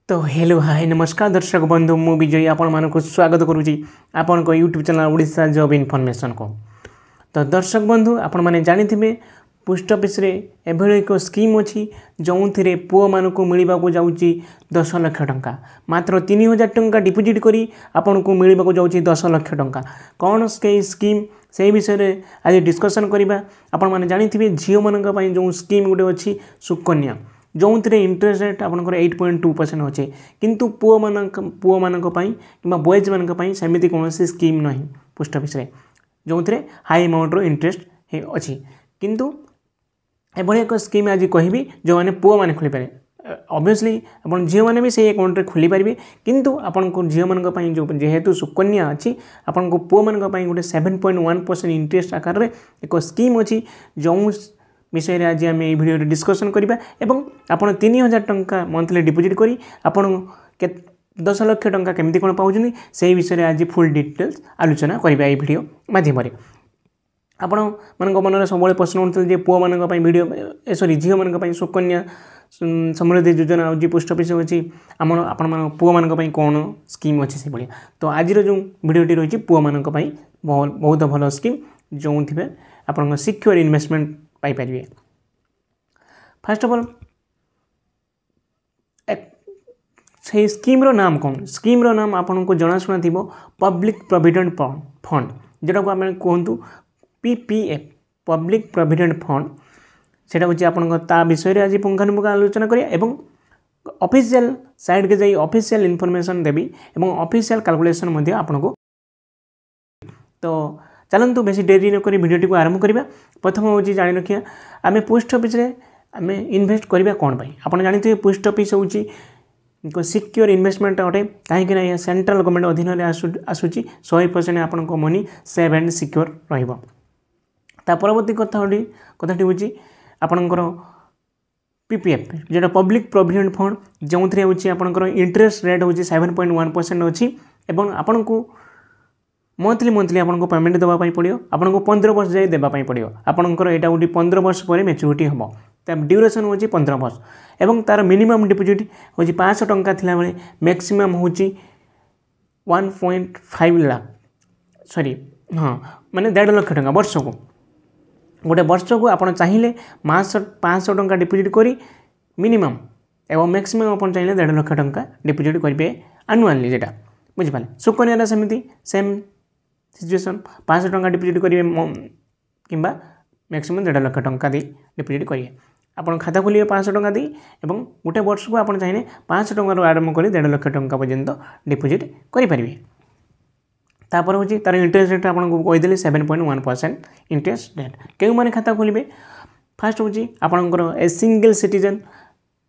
तो hello hi नमस्कार दर्शक बंधु मु विजय आपण मानक स्वागत करुँची आपण को YouTube channel Odisha job information को। तो दर्शक बंधु आपण माने जानिथिबे पोस्ट ऑफिस रे एभଳି एक स्कीम अछि जो थिरे पुओ मानक मिलबा को जाउची 10 लाख टंका मात्र 3000 टंका डिपॉजिट करी आपण को मिलबा को जाउची 10 लाख टंका। कौन के स्कीम से विषय रे आज डिस्कशन करिबा। आपण माने जानिथिबे झियो मानक पई जो स्कीम गुटे अछि सुकन्या जो थे इंटरेस्ट रेट आपंकर 8.2% अच्छे किंतु पुओ मानक कि बॉयज मानी सेमती कौन स्कीम ना पोस्ट ऑफिस रे जो थे हाई अमाउंट इंटरेस्ट अच्छी किंतु एभली एक स्कीम आज कहबी जो मैंने पुओ मैंने खोली पारे। ऑब्वियसली आप झील मैंने भी से अकाउंट रे खोली पारे किंतु आपन को झील मानी जो जेहेतु सुकन्या अच्छी आपन को पुओ मानी गोटे 7.1% इंटरेस्ट आकार रे एक स्कीम अच्छी जो विषय रे आज आम ये वीडियो डिस्कशन करबा एवं आपण 3000 टंका मंथली डिपॉजिट करी आपण 10 लाख टंका केमती कोन पाउछनी से विषय रे आज फुल डिटेल्स आलोचना करबा ये वीडियो माध्यम रे। आपण मानक मन रे सबले प्रश्न उठल जे पुओ मानक पई वीडियो सॉरी झियो मानक पई सुकन्या समृद्धि योजना जी पोस्ट ऑफिस अछि आम आपण मान पुओ मानक पई कोन स्कीम अछि से बलिया। तो आज रो जो वीडियोटी रही पुओ मानक पई बहुत भलो स्कीम जो थिबे आपण secure investment Piper. First of all से स्कीम रो नाम कौन स्कीम रो नाम आपन को जनाशुना थी पब्लिक प्रोविडेंट फंड जोटा को आम कहतु पीपीएफ पब्लिक प्रोविडेंट फंड सेटा हूँ आपन विषय आज पुंखानुपुंख आलोचना करिया एवं ऑफिशियल साइड के जाई ऑफिशियल इन्फॉर्मेशन देवी एवं ऑफिशियल कैलकुलेशन मध्य आपन को। तो चलतु बेसी डेरी नक भिडियोटी को आरंभ करवा। प्रथम हूँ जाणी रखिया आम पोस्ट ऑफिस रे आम इन्वेस्ट करवा कौन पाई आप जानते पोस्ट ऑफिस हूँ सिक्योर इन्वेस्टमेंट अटे कहीं सेंट्रल गवर्नमेंट अधीन में आसूची 100% आपण मनी सेव एंड सिक्योर रहा। परवर्ती कथाटी हूँ आपणकर पीपीएफ जोटा पब्लिक प्रोविडेंट फंड जो थे हूँ आपणकर इंटरेस्ट रेट हूँ 7.1% अच्छी एवं आपण को मंथली आपको पेमेंट देवाई पड़ो आपन को 15 वर्ष जाए देवाई पड़ो आपंकर यहाँ गोटे 15 वर्ष पर मैच्योरिटी हम ड्यूरेशन हूँ 15 वर्ष एवं तार मिनिमम डिपॉजिट हूँ 500 टंका थिला बेले मैक्सिमम हूँ 1.5 लाख सॉरी हाँ माने 1.5 लाख टंका वर्ष को गोटे वर्ष को आप चाहिए 500 टंका डिपॉजिट करी मिनिमम एवं मैक्सिमम आप चाहिए 1.5 लाख टंका डिपॉजिट करेंगे आनुआली जेटा बुझिपारे। सुकन्या सेमती सेम सिचुएसन 500 टंका डिपॉजिट करेंगे कि मैक्सिमम 1.5 लाख टंका दे डिपॉजिट करेंगे आपन खाता खोलिए 500 टंका दी एवं गोटे वर्ष को आप चाहिए 500 टंका आरंभ कर 1.5 लाख टंका पर्यंत डिपॉजिट करेंगे। तापर हूँ तार इंटरेस्ट रेट आपको कहीदेली 7.1% इंटरेस्ट रेट क्यों मैंने खाता खोलिए। फास्ट हूँ आपंकर a single citizen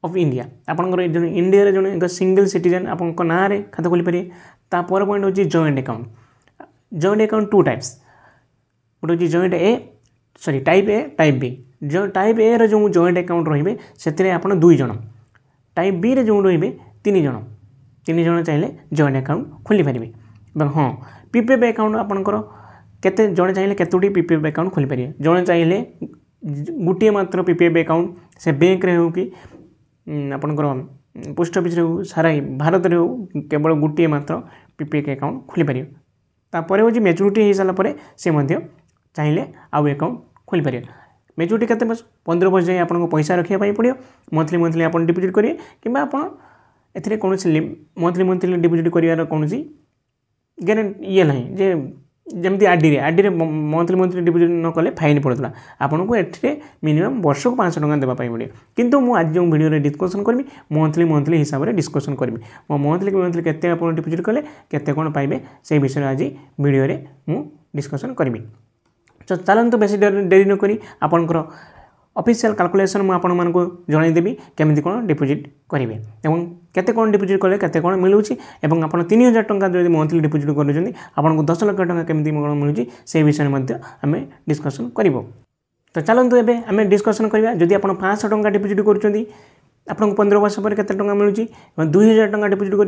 of India आपंकर इंडिया जो एक सिंगल सिटीजन आप ना खाता खोली पारे। तापर पॉइंट हूँ joint account joint account 2 types गोटे हूँ joint A sorry type A type B जो टाइप ए रो जो जॉइंट अकाउंट रे से आप 2 जन टाइप बी रे जो रे 3 जन चाहिए जॉइंट अकाउंट खोली पारे। हाँ पीपीएफ अकाउंट आपंकर केते जड़े चाहिए केतोटी पीपीएफ अकाउंट खोली पारे जड़े चाहिए गोटे मात्र पीपीएफ अकाउंट से बैंक रे हो कि आपंकर पोस्ट ऑफिस हो सारा भारत रे हो केवल गोटे मात्र पीपीएफ अकाउंट खोली पारे। तापर हूँ मैच्योरिटी हो सारापर से चाहिए आउ अकाउंट खोली पारे। मैच्योरिटी केते 15 वर्ष जाए आपको पैसा रखापी पड़ो मंथली आप डिपॉजिट करेंगे कि आप कौन मंथली डिपॉजिट कर कौन गारंटी ये ना जे जमती आरडी रे मंथली डिपॉजिट न कले फाइन पड़ता आपको ये मिनिमम वर्ष को 500 टंका देवाई पड़े किंतु मुझे आज जो वीडियो डिस्कसन करी मंथली हिसाब से डिस्कसन करी मंथली केते आप डिपॉजिट कले केते कौन पाइबे से विषय आज वीडियो रे मु डिस्कसन करी। तो चलतु बेसी डेरी नक आपंकर ऑफिशियल कैलकुलेशन मुझे जनईदेवी केमी कौन डिपॉजिट करेंगे एवं केते कौन डिपॉजिट कले केते कौन मिलूँ एवं आप 3000 टंका जो मंथली डिपॉजिट कर आपको 10 लाख टंका केमी कौन मिलूँ से विषय में आम डिस्कसन करूँ। तो चलतु एवं आम डिस्कसन करवा जदि आप 500 टंका डिपॉजिट कर आपको 15 वर्ष पर केते टंका मिलूँ 2000 टंका डिपॉजिट कर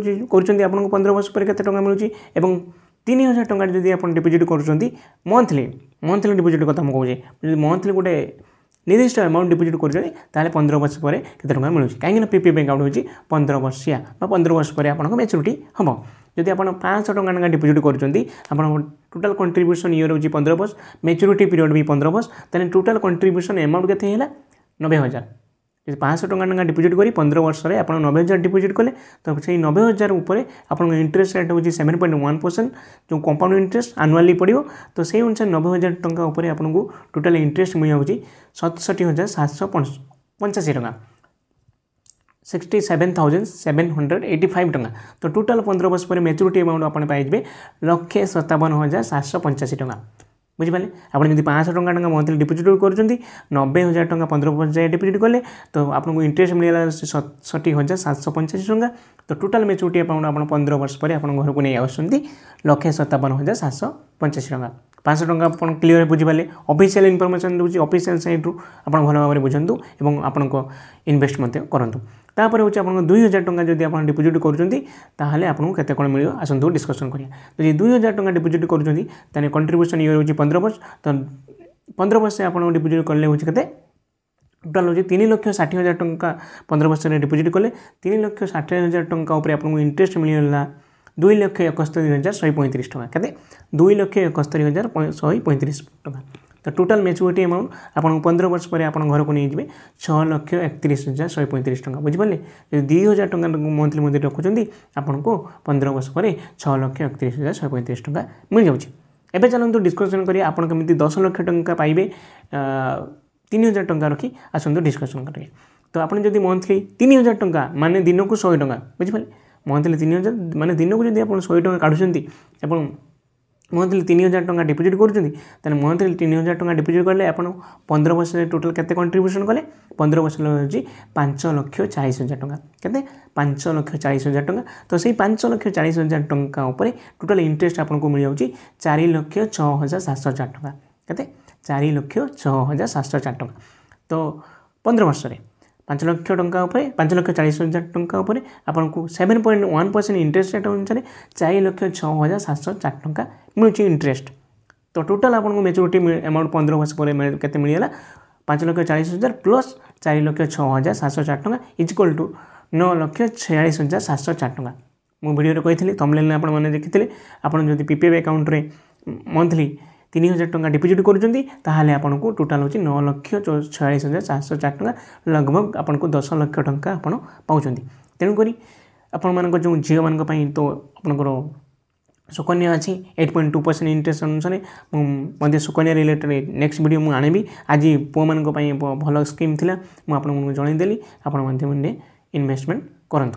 15 वर्ष पर केते टंका मिलूँ एवं 3000 टंका जदि आप डिपॉजिट कर मंथली डिपॉजिट कथा मुझे कहूँ मंथली गोटे निर्दिष्ट अमाउंट डिपोजिट कर 15 वर्ष पर केते टंका मिलूँ कहीं पीपीएफ अकाउंट होची 15 वर्षिया 15 वर्ष पर आपको मैच्योरिटी हम जदि आप 500 टंका डिपोजिट कर टोटाल कंट्रीब्यूशन ईयर होची 15 वर्ष मैच्योरिटी पीरियड भी 15 वर्ष तेज टोटाल कंट्रीब्यूशन अमाउंट केते है 90,000 यदि 500 टंका डिपोजिट करी 15 वर्ष में आप 90,000 डिपोजिट कले तो से 90,000 उपर आप इंटरेस्ट रेट हूँ 7.1% जो कंपाउंड इंटरेस्ट आनुआली पड़ो तो से अनुसार 90,000 टंका उपर आपको टोटाल इंटरेस्ट मिल जाऊँगी 67,785 टंका 67,785 टंका तो टोटाल 15 वर्ष पर मैच्योरिटी अमाउंट आप पाइबे 1,57,785 टंका बुझिपारे आपड़ जब 500 टंका मंथली डिपोजिट कर 90,000 टंका 15 वर्ष जाए डिपोजिट कले तो आपको इंटरेस्ट मिलला 67,785 टंका तो टोटाल मैच्योरिटी अमाउंट आप 15 वर्ष पर आप घर को नहीं आसुँच 1,57,785 टंका 500 टंका आप क्लीयर बुझिपारे ऑफिशियल इनफॉरमेशन दूसरी ऑफिशियल साइट रू आप भल भाव बुझंतु और आपको इन्वेस्ट करूँ तापर हूँ आप 2,000 टंका जब आप डिपोजिट करें आपको केते कौन मिल आसतु डिस्कसन करिया तो ये 2,000 टंका डिपोजिट करें कंट्रीब्यूशन ईयर हूँ 15 वर्ष तो 15 वर्ष आप डिपोजिट कले हूँ के टोटाल हूँ 3,60,000 टंका 15 वर्ष डिपोजिट कले 3,60,000 टंका उपर आपको इंटरेस्ट मिलला 2,71,135 टंका केते 2,71,135 टंका तो टोटाल मैच्योरिटी अमाउंट आपको 15 वर्ष पर आप घर को नहीं जाए 6,31,135 टंका बुझिपारे जब 2,000 टंका मंथली मंथली रखुच्च आपको 15 वर्ष पर 6,31,135 टंका मिल जाऊँगी एवं चलते डिस्कसन करिए आप केमी 10 लाख टंका पाइबे 3,000 टंका रखी आसतु डिस्कसन करिए तो आप जब मंथली 3,000 टंका माने दिन को 100 टंका बुझिपारे मंथली 3,000 माने दिन को जब आप 100 टंका काढ़ुं मंथली 3,000 टंका डिपोजिट कर मंथली 3,000 टंका डिपोजिट कले आप 15 वर्ष टोटाल केते कंट्रीब्यूशन कले 15 वर्ष हूँ 5,40,000 टंका केते 5,40,000 टंका तो से 5,40,000 टंका उपर टोटाल इंटरेस्ट आपको मिल जाऊँगी 4,06,704 टंका केते 4,06,704 टंका तो 15 वर्ष 5 लाख टंका 5,40,000 टंका उपर आपको 7.1% इंटरेस्ट रेट अनुसार 4,06,704 टंका मिलूँ इंटरेस्ट तो टोटाल आपको मैच्योरिटी अमाउंट 15 वर्ष पर केते मिलला 5,40,000 प्लस 4,06,704 टंका इक्वल टू 9,46,704 टंका मु वीडियो कही थंबनेल आप देखी आप जब पीपीएफ अकाउंट रे मंथली 3,000 टंका डिपोजिट करें आपको टोटाल हूँ 9,46,704 टंका लगभग आपको 10 लाख टंका आप पाँच तेणुक आपण जो झील मान तो आपंकर सुकन्या अच्छी 8.2% इंटरेस्ट अनुसार मुझे सुकन्या रिलेटेड नेक्स्ट वीडियो मुझे आने आज पुओ मान भल स्कीम थी मुझे जनईदेली आप इन्वेस्टमेंट करूँ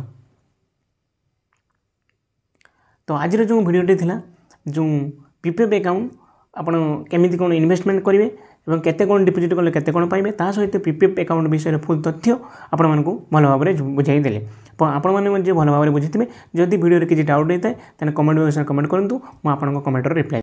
तो आज जो वीडियोटी थी जो पीपीएफ अकाउंट आपड़ केमी कौन इन्वेस्टमेंट करेंगे और केते कौन डिपोजिट कले केते कौन पाइबे ता सहित पीपीएफ अकाउंट विषय फुल तथ्य आपण मानकु भल भाव में बुझाई देले आपण मैंने भल भाव में बुझी जदि वीडियो किसी डाउट होता है कमेंट बॉक्स में कमेंट करूँ मुझे कमेंटर रिप्लाई